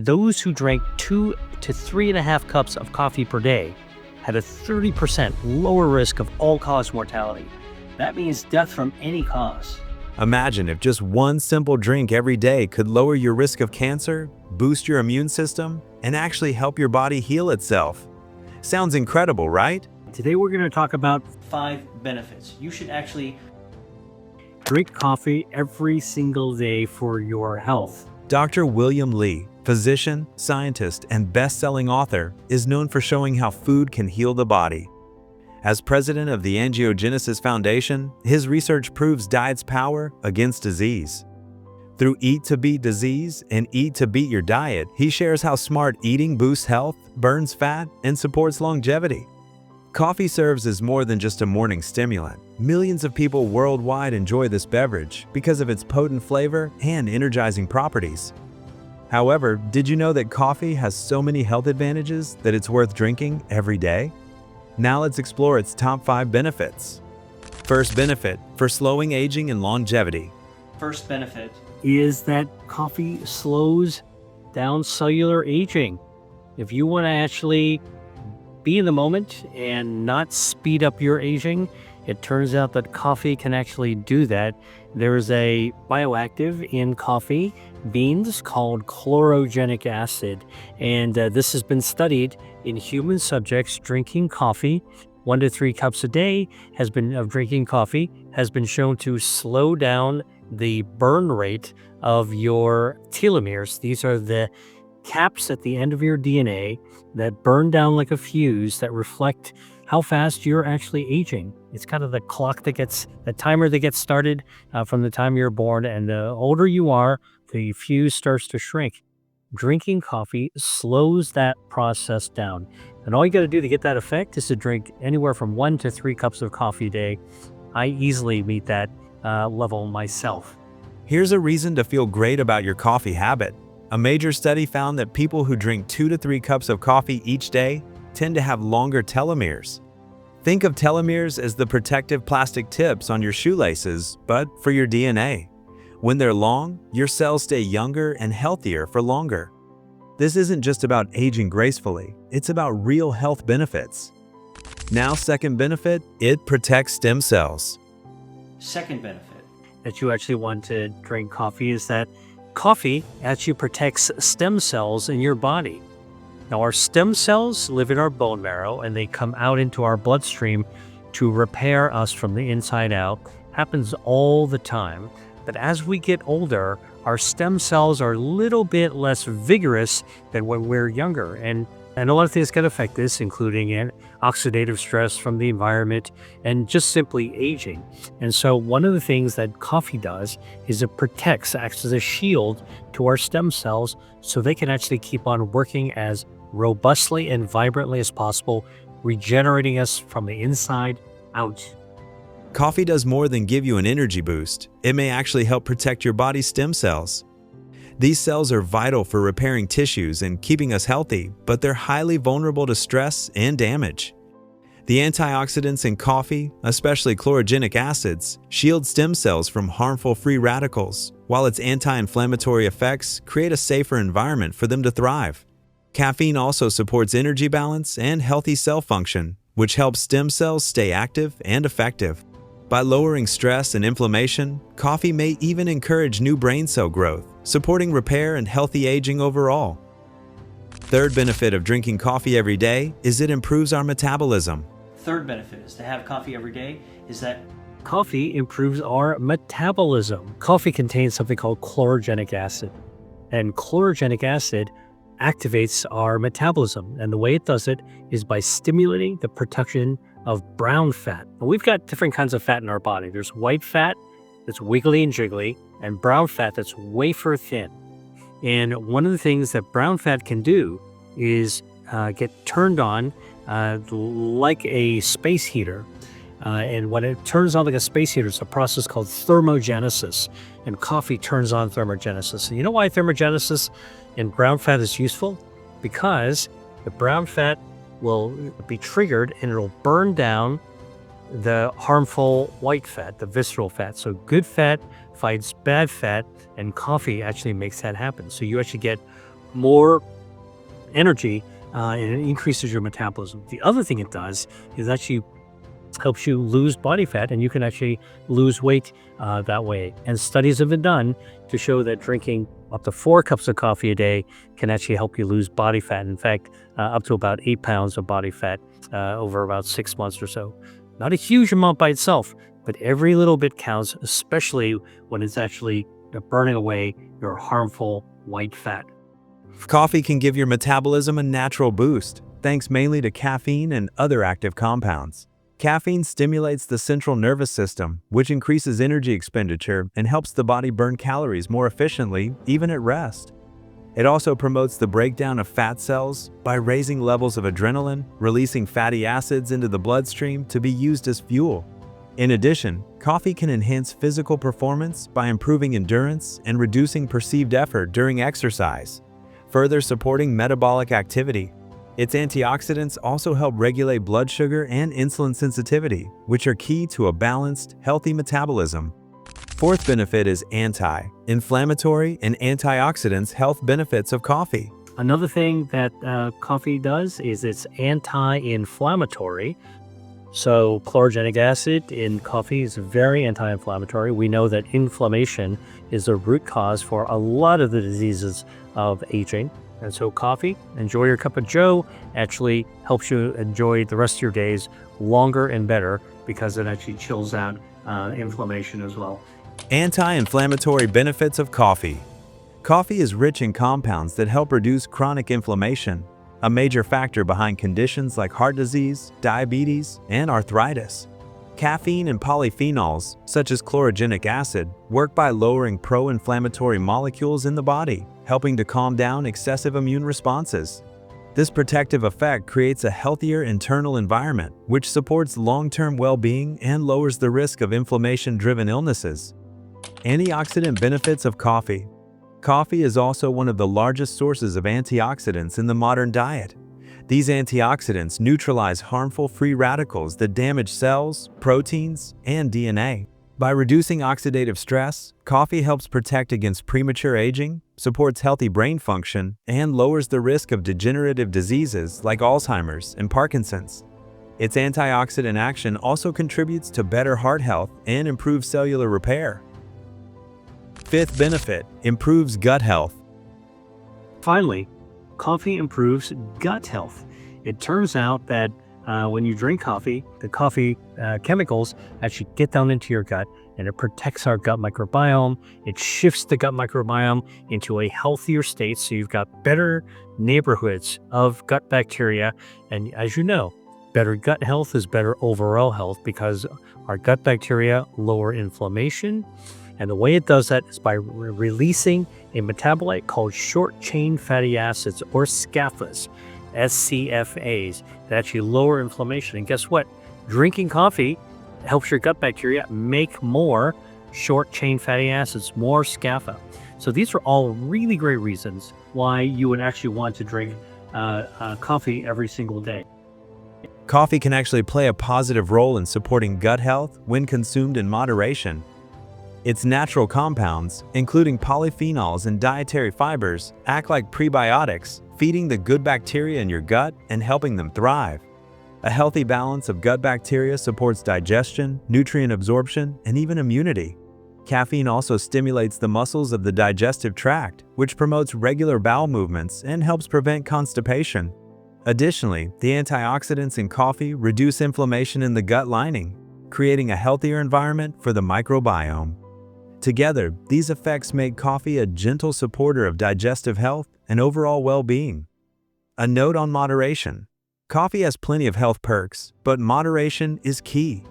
Those who drank 2 to 3.5 cups of coffee per day had a 30% lower risk of all-cause mortality. That means death from any cause. Imagine if just one simple drink every day could lower your risk of cancer, boost your immune system, and actually help your body heal itself. Sounds incredible, right? Today we're going to talk about 5 benefits. You should actually drink coffee every single day for your health. Dr. William Li, physician, scientist, and best-selling author, is known for showing how food can heal the body. As president of the Angiogenesis Foundation, his research proves diet's power against disease. Through Eat to Beat Disease and Eat to Beat Your Diet, he shares how smart eating boosts health, burns fat, and supports longevity. Coffee serves as more than just a morning stimulant. Millions of people worldwide enjoy this beverage because of its potent flavor and energizing properties. However, did you know that coffee has so many health advantages that it's worth drinking every day? Now let's explore its top 5 benefits. First benefit, for slowing aging and longevity. First benefit is that coffee slows down cellular aging. If you want to actually be in the moment and not speed up your aging, it turns out that coffee can actually do that. There is a bioactive in coffee beans called chlorogenic acid, and this has been studied in human subjects drinking coffee. 1 to 3 cups a day of drinking coffee has been shown to slow down the burn rate of your telomeres. These are the caps at the end of your DNA that burn down like a fuse that reflect how fast you're actually aging. It's kind of the timer that gets started from the time you're born, and the older you are, the fuse starts to shrink. Drinking coffee slows that process down. And all you got to do to get that effect is to drink anywhere from 1 to 3 cups of coffee a day. I easily meet that level myself. Here's a reason to feel great about your coffee habit. A major study found that people who drink 2 to 3 cups of coffee each day tend to have longer telomeres. Think of telomeres as the protective plastic tips on your shoelaces, but for your DNA. When they're long, your cells stay younger and healthier for longer. This isn't just about aging gracefully, it's about real health benefits. Now, second benefit, it protects stem cells. Second benefit that you actually want to drink coffee is that coffee actually protects stem cells in your body. Now, our stem cells live in our bone marrow and they come out into our bloodstream to repair us from the inside out. Happens all the time. But as we get older, our stem cells are a little bit less vigorous than when we're younger. And a lot of things can affect this, including oxidative stress from the environment and just simply aging. And so one of the things that coffee does is it acts as a shield to our stem cells so they can actually keep on working as robustly and vibrantly as possible, regenerating us from the inside out. Coffee does more than give you an energy boost. It may actually help protect your body's stem cells. These cells are vital for repairing tissues and keeping us healthy, but they're highly vulnerable to stress and damage. The antioxidants in coffee, especially chlorogenic acids, shield stem cells from harmful free radicals, while its anti-inflammatory effects create a safer environment for them to thrive. Caffeine also supports energy balance and healthy cell function, which helps stem cells stay active and effective. By lowering stress and inflammation, coffee may even encourage new brain cell growth, supporting repair and healthy aging overall. Third benefit of drinking coffee every day is it improves our metabolism. Third benefit is to have coffee every day is that coffee improves our metabolism. Coffee contains something called chlorogenic acid, and chlorogenic acid activates our metabolism. And the way it does it is by stimulating the production of brown fat. And we've got different kinds of fat in our body. There's white fat that's wiggly and jiggly, and brown fat that's wafer thin. And one of the things that brown fat can do is get turned on like a space heater. And when it turns on like a space heater, it's a process called thermogenesis. And coffee turns on thermogenesis. And you know why thermogenesis in brown fat is useful? Because the brown fat will be triggered and it'll burn down the harmful white fat, the visceral fat. So good fat fights bad fat, and coffee actually makes that happen. So you actually get more energy, and it increases your metabolism. The other thing it does is actually helps you lose body fat, and you can actually lose weight that way. And studies have been done to show that drinking up to 4 cups of coffee a day can actually help you lose body fat. In fact, up to about 8 pounds of body fat over about 6 months or so. Not a huge amount by itself, but every little bit counts, especially when it's actually burning away your harmful white fat. Coffee can give your metabolism a natural boost, thanks mainly to caffeine and other active compounds. Caffeine stimulates the central nervous system, which increases energy expenditure and helps the body burn calories more efficiently, even at rest. It also promotes the breakdown of fat cells by raising levels of adrenaline, releasing fatty acids into the bloodstream to be used as fuel. In addition, coffee can enhance physical performance by improving endurance and reducing perceived effort during exercise, further supporting metabolic activity. Its antioxidants also help regulate blood sugar and insulin sensitivity, which are key to a balanced, healthy metabolism. Fourth benefit is anti-inflammatory and antioxidants health benefits of coffee. Another thing that coffee does is it's anti-inflammatory. So chlorogenic acid in coffee is very anti-inflammatory. We know that inflammation is the root cause for a lot of the diseases of aging. And so coffee, enjoy your cup of joe, actually helps you enjoy the rest of your days longer and better because it actually chills out inflammation as well. Anti-inflammatory benefits of coffee. Coffee is rich in compounds that help reduce chronic inflammation, a major factor behind conditions like heart disease, diabetes, and arthritis. Caffeine and polyphenols, such as chlorogenic acid, work by lowering pro-inflammatory molecules in the body, helping to calm down excessive immune responses. This protective effect creates a healthier internal environment, which supports long-term well-being and lowers the risk of inflammation-driven illnesses. Antioxidant benefits of coffee. Coffee is also one of the largest sources of antioxidants in the modern diet. These antioxidants neutralize harmful free radicals that damage cells, proteins, and DNA. By reducing oxidative stress, coffee helps protect against premature aging, supports healthy brain function, and lowers the risk of degenerative diseases like Alzheimer's and Parkinson's. Its antioxidant action also contributes to better heart health and improves cellular repair. Fifth benefit, improves gut health. Finally, coffee improves gut health. It turns out that when you drink coffee, the coffee chemicals actually get down into your gut and it protects our gut microbiome. It shifts the gut microbiome into a healthier state, so you've got better neighborhoods of gut bacteria. And as you know, better gut health is better overall health because our gut bacteria lower inflammation. And the way it does that is by releasing a metabolite called short-chain fatty acids, or SCFAs, SCFAs, that actually lower inflammation. And guess what? Drinking coffee helps your gut bacteria make more short-chain fatty acids, more SCFA. So these are all really great reasons why you would actually want to drink coffee every single day. Coffee can actually play a positive role in supporting gut health when consumed in moderation. Its natural compounds, including polyphenols and dietary fibers, act like prebiotics, feeding the good bacteria in your gut and helping them thrive. A healthy balance of gut bacteria supports digestion, nutrient absorption, and even immunity. Caffeine also stimulates the muscles of the digestive tract, which promotes regular bowel movements and helps prevent constipation. Additionally, the antioxidants in coffee reduce inflammation in the gut lining, creating a healthier environment for the microbiome. Together, these effects make coffee a gentle supporter of digestive health and overall well-being. A note on moderation. Coffee has plenty of health perks, but moderation is key.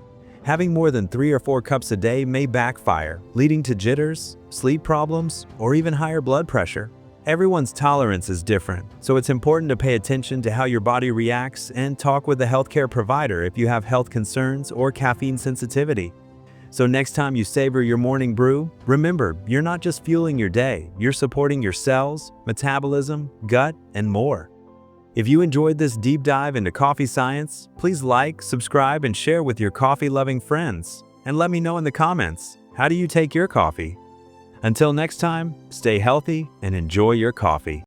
Having more than 3 or 4 cups a day may backfire, leading to jitters, sleep problems, or even higher blood pressure. Everyone's tolerance is different, so it's important to pay attention to how your body reacts and talk with a healthcare provider if you have health concerns or caffeine sensitivity. So next time you savor your morning brew, remember, you're not just fueling your day, you're supporting your cells, metabolism, gut, and more. If you enjoyed this deep dive into coffee science, please like, subscribe, and share with your coffee-loving friends. And let me know in the comments, how do you take your coffee? Until next time, stay healthy and enjoy your coffee.